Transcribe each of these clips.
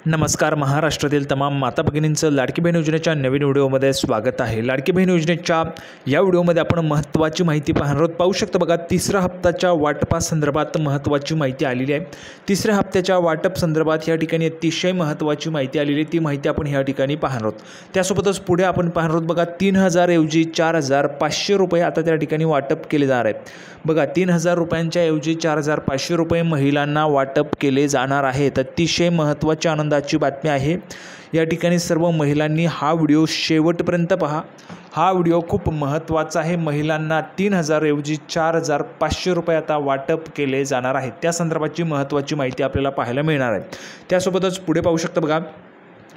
नमस्कार. महाराष्ट्रातील तमाम माता भगिनींचं लाडकी बहीण योजनेच्या नवीन व्हिडिओमध्ये स्वागत आहे. लाडकी बहीण योजनेच्या या व्हिडिओमध्ये आपण महत्त्वाची माहिती पाहणार आहोत. पाहू शकता बघा, तिसऱ्या हप्त्याच्या वाटपासंदर्भात महत्त्वाची माहिती आलेली आहे. तिसऱ्या हप्त्याच्या वाटप संदर्भात या ठिकाणी अतिशय महत्त्वाची माहिती आलेली आहे. ती माहिती आपण या ठिकाणी पाहणार आहोत. त्यासोबतच पुढे आपण पाहणार आहोत बघा, 3,000 ऐवजी 4,500 रुपये आता त्या ठिकाणी वाटप केले जाणार आहे. बघा, 3,000 रुपयांच्या ऐवजी 4,500 रुपये महिलांना वाटप केले जाणार आहेत. अतिशय महत्त्वाची आनंदाची बातमी आहे. या ठिकाणी सर्व महिलांनी हा व्हिडिओ शेवटपर्यंत पहा. हा व्हिडिओ खूप महत्त्वाचा आहे. महिलांना 3,000 ऐवजी 4,500 रुपये आता वाटप केले जाणार आहेत. त्या संदर्भाची महत्त्वाची माहिती आपल्याला पाहायला मिळणार आहे. त्यासोबतच पुढे पाहू शकता बघा,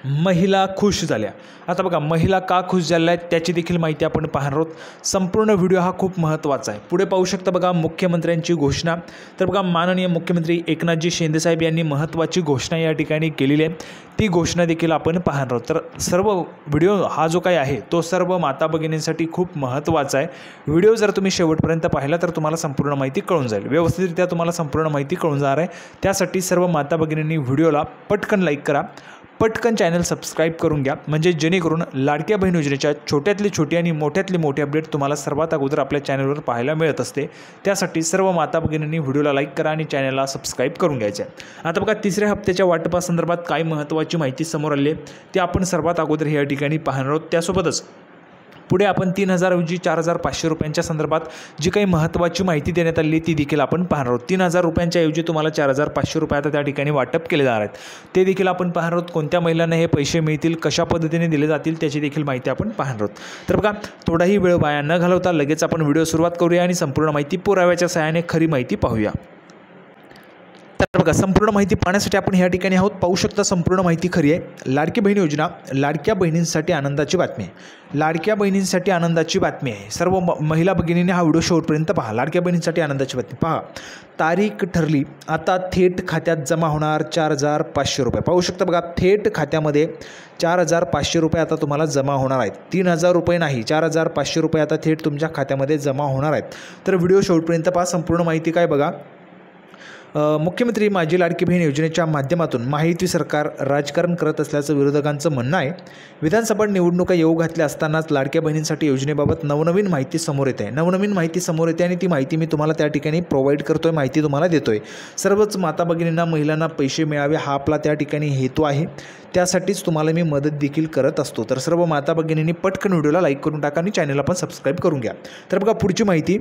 महिला खुश झाल्या. आता बघा, महिला का खुश झाल्या आहेत त्याची देखील माहिती आपण पाहणार आहोत. संपूर्ण व्हिडिओ हा खूप महत्त्वाचा आहे. पुढे पाहू शकता बघा, मुख्यमंत्र्यांची घोषणा. तर बघा, माननीय मुख्यमंत्री एकनाथजी शिंदेसाहेब यांनी महत्त्वाची घोषणा या ठिकाणी केलेली आहे. ती घोषणा देखील आपण पाहणार आहोत. तर सर्व व्हिडिओ हा जो काही आहे तो सर्व माता भगिनींसाठी खूप महत्त्वाचा आहे. व्हिडिओ जर तुम्ही शेवटपर्यंत पाहिला तर तुम्हाला संपूर्ण माहिती कळून जाईल. व्यवस्थितरित्या तुम्हाला संपूर्ण माहिती कळून जाणार आहे. त्यासाठी सर्व माता भगिनींनी व्हिडिओला पटकन लाईक करा, पटकन चॅनल सबस्क्राईब करून घ्या, म्हणजे जेणेकरून लाडक्या बहीण योजनेच्या छोट्यातली छोटी आणि मोठ्यातली मोठी अपडेट तुम्हाला सर्वात अगोदर आपल्या चॅनलवर पाहायला मिळत असते. त्यासाठी सर्व माता भगिनींनी व्हिडिओला लाईक करा आणि चॅनलला सबस्क्राईब करून घ्यायचं आहे. आता बघा, तिसऱ्या हप्त्याच्या वाटपासंदर्भात काय महत्त्वाची माहिती समोर आली आहे ते आपण सर्वात अगोदर या ठिकाणी पाहणार आहोत. त्यासोबतच पुढे आपण 3,000 ऐवजी 4,500 रुपयांच्या संदर्भात जी काही महत्त्वाची माहिती देण्यात आली ती देखील आपण पाहणार आहोत. 3,000 रुपयांच्या ऐवजी तुम्हाला 4,500 रुपये आता त्या ठिकाणी वाटप केले जाणार आहेत. ते देखील आपण पाहणार आहोत. कोणत्या महिलांना हे पैसे मिळतील, कशा पद्धतीने दिले जातील त्याची देखील माहिती आपण पाहणार आहोत. तर बघा, थोडाही वेळ वाया न घालवता लगेच आपण व्हिडिओ सुरुवात करूया आणि संपूर्ण माहिती पुराव्याच्या सहाय्याने खरी माहिती पाहूया. तर बघा, संपूर्ण माहिती पाहण्यासाठी आपण या ठिकाणी आहोत. पाहू शकता, संपूर्ण माहिती खरी आहे. लाडकी बहीण योजना, लाडक्या बहिणींसाठी आनंदाची बातमी आहे. लाडक्या बहिणींसाठी आनंदाची बातमी आहे. सर्व महिला भगिनींनी हा व्हिडिओ शेवटपर्यंत पहा. लाडक्या बहिणींसाठी आनंदाची बातमी पहा. तारीख ठरली, आता थेट खात्यात जमा होणार 4,500 रुपये. पाहू शकता बघा, थेट खात्यामध्ये 4,500 रुपये आता तुम्हाला जमा होणार आहेत. 3,000 रुपये नाही, 4,500 रुपये आता थेट तुमच्या खात्यामध्ये जमा होणार आहेत. तर व्हिडिओ शेवटपर्यंत पहा. संपूर्ण माहिती काय बघा. मुख्यमंत्री माझी लाडकी बहीण योजनेच्या माध्यमातून महायुती सरकार राजकारण करत असल्याचं विरोधकांचं म्हणणं आहे. विधानसभा निवडणुका येऊ घातल्या असतानाच लाडक्या बहिणींसाठी योजनेबाबत नवनवीन माहिती समोर येते आहे. नवनवीन माहिती समोर येते आणि ती माहिती मी तुम्हाला त्या ठिकाणी प्रोव्हाइड करतो आहे, माहिती तुम्हाला देतो आहे. सर्वच माता भगिनींना, महिलांना पैसे मिळावे हा आपला त्या ठिकाणी हेतू आहे. त्यासाठीच तुम्हाला मी मदत देखील करत असतो. तर सर्व माता भगिनींनी पटकन व्हिडिओला लाईक करून टाका आणि चॅनलला पण सबस्क्राईब करून घ्या. तर बघा, पुढची माहिती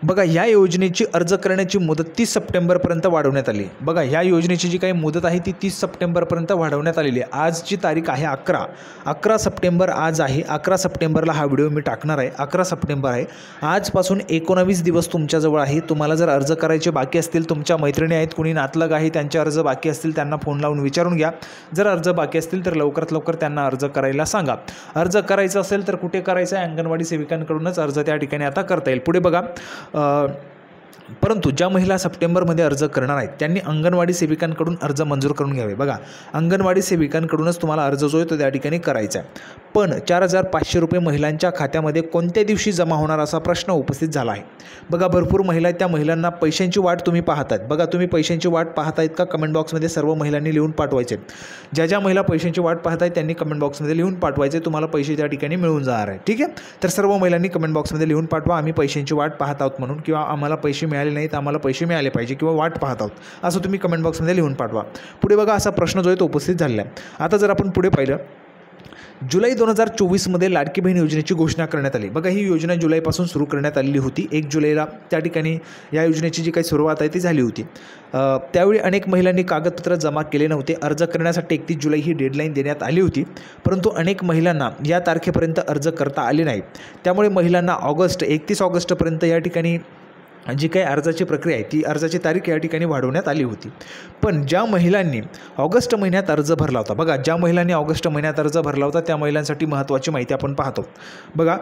बघा, ह्या योजनेची अर्ज करण्याची मुदत 30 सप्टेंबरपर्यंत वाढवण्यात आली. बघा, ह्या योजनेची जी काही मुदत आहे ती 30 सप्टेंबरपर्यंत वाढवण्यात आलेली आहे. आजची तारीख आहे 11 सप्टेंबर आज आहे. 11 सप्टेंबरला हा व्हिडिओ मी टाकणार आहे. 11 सप्टेंबर आहे. आजपासून 19 दिवस तुमच्याजवळ आहे. तुम्हाला जर अर्ज करायचे बाकी असतील, तुमच्या मैत्रिणी आहेत, कुणी नातलग आहे, त्यांचे अर्ज बाकी असतील, त्यांना फोन लावून विचारून घ्या. जर अर्ज बाकी असतील तर लवकरात लवकर त्यांना अर्ज करायला सांगा. अर्ज करायचा असेल तर कुठे करायचं आहे? अंगणवाडी सेविकांकडूनच अर्ज त्या ठिकाणी आता करता येईल. पुढे बघा, परंतु ज्या महिला सप्टेंबरमध्ये अर्ज करणार आहेत त्यांनी अंगणवाडी सेविकांकडून अर्ज मंजूर करून घ्यावे. बघा, अंगणवाडी सेविकांकडूनच तुम्हाला अर्ज जो आहे तो त्या ठिकाणी करायचा आहे. पण 4,500 रुपये महिलांच्या खात्यामध्ये कोणत्या दिवशी जमा होणार असा प्रश्न उपस्थित झाला आहे. बघा, भरपूर महिला आहेत, त्या महिलांना पैशांची वाट तुम्ही पाहतात. बघा, तुम्ही पैशांची वाट पाहतायत का? कमेंट बॉक्समध्ये सर्व महिलांनी लिहून पाठवायचे. ज्या महिला पैशांची वाट पाहतायत त्यांनी कमेंट बॉक्समध्ये लिहून पाठवायचे. तुम्हाला पैसे त्या ठिकाणी मिळून जाणार आहे. ठीक आहे. तर सर्व महिलांनी कमेंट बॉक्समध्ये लिहून पाठवा, आम्ही पैशांची वाट पाहत आहोत म्हणून, किंवा आम्हाला पैसे मिळाले नाहीत, आम्हाला पैसे मिळाले पाहिजे, किंवा वाट पाहत आहोत, असं तुम्ही कमेंट बॉक्समध्ये लिहून पाठवा. पुढे बघा, असा प्रश्न जो आहे तो उपस्थित झालेला आहे. आता जर आपण पुढे पाहिलं, जुलै 2024मध्ये लाडकी बहीण योजनेची घोषणा करण्यात आली. बघा, ही योजना जुलैपासून सुरू करण्यात आलेली होती. 1 जुलैला त्या ठिकाणी या योजनेची जी काही सुरुवात आहे ती झाली होती. त्यावेळी अनेक महिलांनी कागदपत्र जमा केले नव्हते. अर्ज करण्यासाठी 31 जुलै ही डेडलाईन देण्यात आली होती, परंतु अनेक महिलांना या तारखेपर्यंत अर्ज करता आले नाही. त्यामुळे महिलांना 31 ऑगस्टपर्यंत या ठिकाणी जी काही अर्जाची प्रक्रिया आहे ती अर्जाची तारीख या ठिकाणी वाढवण्यात आली होती. पण ज्या महिलांनी ऑगस्ट महिन्यात अर्ज भरला होता, बघा, ज्या महिलांनी ऑगस्ट महिन्यात अर्ज भरला होता त्या महिलांसाठी महत्त्वाची माहिती आपण पाहतो. बघा,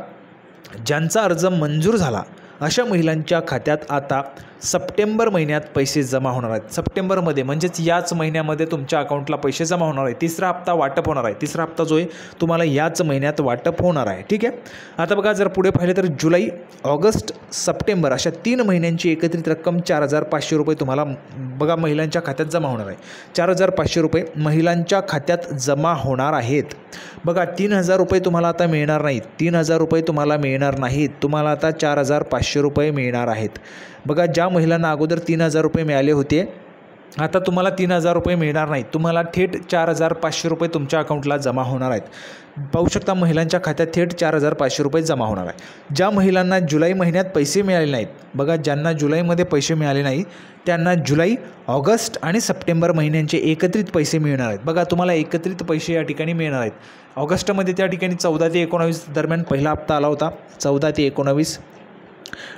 ज्यांचा अर्ज मंजूर झाला अशा महिलांच्या खात्यात आता सप्टेंबर महिन्यात पैसे जमा होणार आहेत। सप्टेंबरमध्ये म्हणजेच याच महिन्यामध्ये तुमच्या अकाउंटला पैसे जमा होणार आहे। तिसरा हप्ता वाटप होणार आहे। तिसरा हप्ता जो आहे तुम्हाला याच महिन्यात वाटप होणार आहे। ठीक आहे, आता बघा जर पुढे पाहिलं तर जुलै, ऑगस्ट, सप्टेंबर अशा 3 महिन्यांची एकत्रित रक्कम 4,500 रुपये तुम्हाला बघा महिलांच्या खात्यात जमा होणार आहे। 4,500 रुपये महिलांच्या खात्यात जमा होणार आहेत। बघा 3,000 रुपये तुम्हाला आता मिळणार नाहीत। 3,000 रुपये तुम्हाला मिळणार नाहीत, तुम्हाला आता 4,500 रुपये मिळणार आहेत। बघा ज्या महिलांना अगोदर 3,000 रुपये मिळाले होते, आता तुम्हाला 3,000 रुपये मिळणार नाहीत, तुम्हाला थेट 4,500 रुपये तुमच्या अकाउंटला जमा होणार आहेत। पाहू शकता महिलांच्या खात्यात थेट 4,500 रुपये जमा होणार आहे। ज्या महिलांना जुलै महिन्यात पैसे मिळाले नाहीत, बघा ज्यांना जुलैमध्ये पैसे मिळाले नाही त्यांना जुलै, ऑगस्ट आणि सप्टेंबर महिन्यांचे एकत्रित पैसे मिळणार आहेत। बघा तुम्हाला एकत्रित पैसे या ठिकाणी मिळणार आहेत। ऑगस्टमध्ये त्या ठिकाणी 14 ते 19 दरम्यान पहिला हप्ता आला होता, 14 ते 19,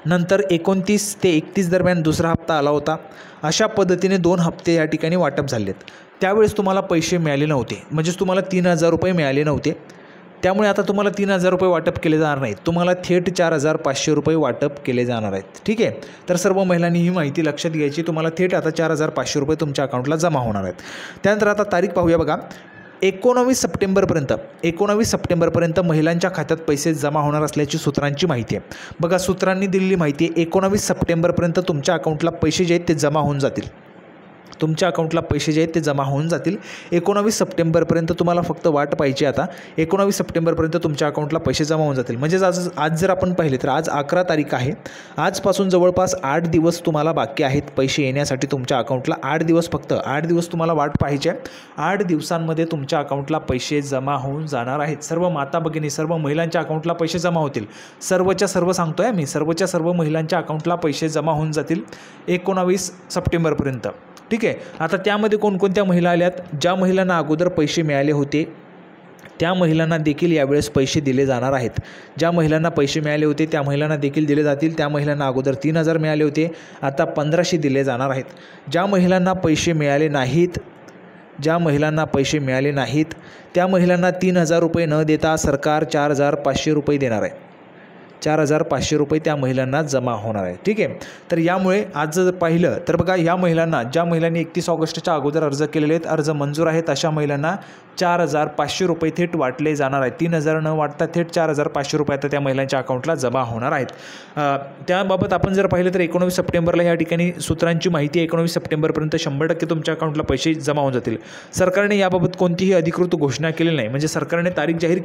नंतर 29 ते 31 दरम्यान दुसरा हप्ता आला होता। अशा पद्धतीने 2 हप्ते या ठिकाणी वाटप झालेत। त्यावेळेस तुम्हाला पैसे मिळाले नव्हते, म्हणजेच तुम्हाला 3,000 रुपये मिळाले नव्हते, त्यामुळे आता तुम्हाला 3,000 रुपये वाटप केले जाणार नाहीत, तुम्हाला थेट 4,500 रुपये वाटप केले जाणार आहेत। ठीक आहे, तर सर्व महिलांनी ही माहिती लक्षात घ्यायची, तुम्हाला थेट आता 4,500 रुपये तुमच्या अकाउंटला जमा होणार आहेत। त्यानंतर आता तारीख पाहूया बघा, 19 सप्टेंबरपर्यंत महिलांच्या खात्यात पैसे जमा होणार असल्याची सूत्रांची माहिती आहे। बघा सूत्रांनी दिलेली माहिती आहे, 19 सप्टेंबरपर्यंत तुमच्या अकाउंटला पैसे जे आहेत ते जमा होऊन जातील। तुमच्या अकाउंटला पैसे जे आहेत ते जमा होऊन जातील। 19 सप्टेंबरपर्यंत तुम्हाला फक्त वाट पाहिजे। आता 19 सप्टेंबरपर्यंत तुमच्या अकाउंटला पैसे जमा होऊन जातील। म्हणजेच आज जर आपण पाहिले तर आज 11 तारीख आहे, आजपासून जवळपास 8 दिवस तुम्हाला बाकी आहेत पैसे येण्यासाठी तुमच्या अकाउंटला। 8 दिवस, फक्त 8 दिवस तुम्हाला वाट पाहिजे। 8 दिवसांमध्ये तुमच्या अकाउंटला पैसे जमा होऊन जाणार आहेत। सर्व माता भगिनी, सर्व महिलांच्या अकाउंटला पैसे जमा होतील। सर्वच्या सर्व सांगतोय मी, सर्वच्या सर्व महिलांच्या अकाउंटला पैसे जमा होऊन जातील 19 सप्टेंबरपर्यंत। ठीक आहे, आता त्यामध्ये कोणकोणत्या महिला आल्यात, ज्या महिलांना अगोदर पैसे मिळाले होते त्या महिलांना देखील यावेळेस पैसे दिले जाणार आहेत। ज्या महिलांना पैसे मिळाले होते त्या महिलांना देखील दिले जातील। त्या महिलांना अगोदर 3,000 मिळाले होते, आता 1,500 दिले जाणार आहेत। ज्या महिलांना पैसे मिळाले नाहीत, त्या महिलांना 3,000 रुपये न देता सरकार 4,500 रुपये देणार आहे। 4,500 रुपये त्या महिलांना जमा होणार आहे। ठीक आहे, तर यामुळे आज जर पाहिलं तर बघा या महिलांना, ज्या महिलांनी 31 ऑगस्टच्या अगोदर अर्ज केलेले आहेत, अर्ज मंजूर आहेत, अशा महिलांना 4,500 रुपये थेट वाटले जाणार आहेत। 3,000 न वाटता थेट 4,500 रुपये आता त्या महिलांच्या अकाउंटला जमा होणार आहेत। त्याबाबत आपण जर पाहिलं तर 19 सप्टेंबरला या ठिकाणी सूत्रांची माहिती आहे, 19 सप्टेंबरपर्यंत 100% तुमच्या अकाउंटला पैसे जमा होऊन जातील। सरकारने याबाबत कोणतीही अधिकृत घोषणा केलेली नाही, म्हणजे सरकारने तारीख जाहीर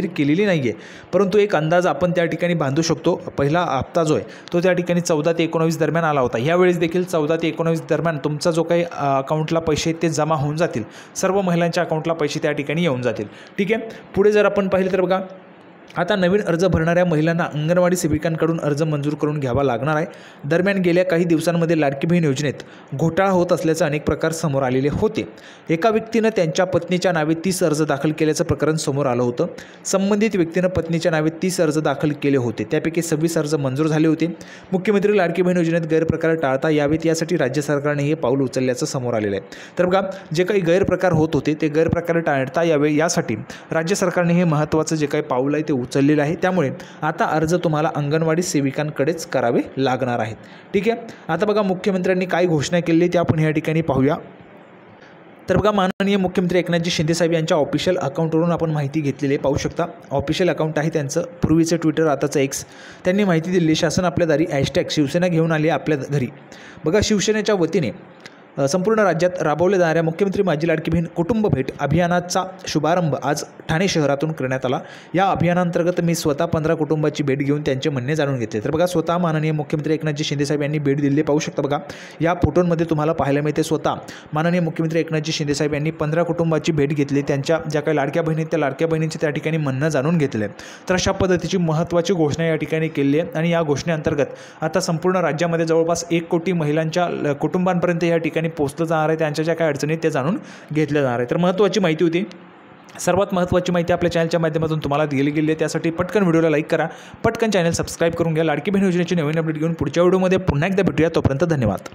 केलेली नाही आहे, परंतु एक अंदाज आपण त्या ठिकाणी बांधू शकतो। पहिला हप्ता जो आहे तो त्या ठिकाणी 14 ते 19 दरम्यान आला होता। यावेळेस देखील 14 ते 19 दरम्यान तुमचा जो काही अकाउंटला पैसे ते जमा होऊन जातील, सर्व महिलांच्या अकाउंटला पैसे त्या ठिकाणी येऊन जातील। ठीक आहे, पुढे जर आपण पाहिलं तर बघा आता नवीन अर्ज भरणाऱ्या महिलांना अंगणवाडी सेविकांकडून अर्ज मंजूर करून घ्यावा लागणार आहे। दरम्यान गेल्या काही दिवसांमध्ये लाडकी बहीण योजनेत घोटाळा होत असल्याचे अनेक प्रकार समोर आलेले होते। एका व्यक्तीनं त्यांच्या पत्नीच्या नावे 30 अर्ज दाखल केल्याचं प्रकरण समोर आलं होतं। संबंधित व्यक्तीनं पत्नीच्या नावे 30 अर्ज दाखल केले होते, त्यापैकी 26 अर्ज मंजूर झाले होते। मुख्यमंत्री लाडकी बहीण योजनेत गैरप्रकार टाळता यावेत यासाठी राज्य सरकारने हे पाऊल उचलल्याचं समोर आलेलं आहे। तर बघा जे काही गैरप्रकार होत होते ते गैरप्रकार टाळता यावे यासाठी राज्य सरकारने हे महत्त्वाचं जे काही पाऊल आहे ते उचललेलं आहे। त्यामुळे आता अर्ज तुम्हाला अंगणवाडी सेविकांकडेच करावे लागणार आहेत। ठीक आहे, आता बघा मुख्यमंत्र्यांनी काय घोषणा केली ते आपण या ठिकाणी पाहूया। तर बघा माननीय मुख्यमंत्री एकनाथजी शिंदे साहेब यांच्या ऑफिशियल अकाउंटवरून आपण माहिती घेतलेली आहे, पाहू शकता ऑफिशियल अकाउंट आहे त्यांचं, पूर्वीचं ट्विटर आताचं एक्स। त्यांनी माहिती दिली, शासन आपल्या दारी #शिवसेना घेऊन आली आपल्या घरी। बघा शिवसेनेच्या वतीने संपूर्ण राज्यात राबवल्या जाणाऱ्या मुख्यमंत्री माझी लाडकी बहीण कुटुंब भेट अभियानाचा शुभारंभ आज ठाणे शहरातून करण्यात आला। या अभियानांतर्गत मी स्वतः 15 कुटुंबाची भेट घेऊन त्यांचे म्हणणे जाणून घेतले। तर बघा स्वतः माननीय मुख्यमंत्री एकनाथजी शिंदे साहेब यांनी भेट दिली, पाहू शकता। बघा या फोटोंमध्ये तुम्हाला पाहायला मिळते स्वतः माननीय मुख्यमंत्री एकनाथजी शिंदे साहेब यांनी 15 कुटुंबाची भेट घेतली, त्यांच्या ज्या काही लाडक्या बहिणी त्या लाडक्या बहिणींचे त्या ठिकाणी म्हणणं जाणून घेतले। तर अशा पद्धतीची महत्त्वाची घोषणा या ठिकाणी केली आहे आणि या घोषणेअंतर्गत आता संपूर्ण राज्यामध्ये जवळपास 1 कोटी महिलांच्या कुटुंबांपर्यंत या ठिकाणी पोहोचलं जाणार आहे, त्यांच्या ज्या काही अडचणी त्या जाणून घेतल्या जाणार आहे। तर महत्त्वाची माहिती होती, सर्वात महत्त्वाची माहिती आपल्या चॅनलच्या माध्यमातून तुम्हाला दिली गेली आहे। त्यासाठी पटकन व्हिडिओला लाईक करा, पटकन चॅनल सबस्क्राईब करून घ्या। लाडकी बहीण योजनेची नवीन अपडेट घेऊन पुढच्या व्हिडिओमध्ये पुन्हा एकदा भेटूया, तोपर्यंत धन्यवाद।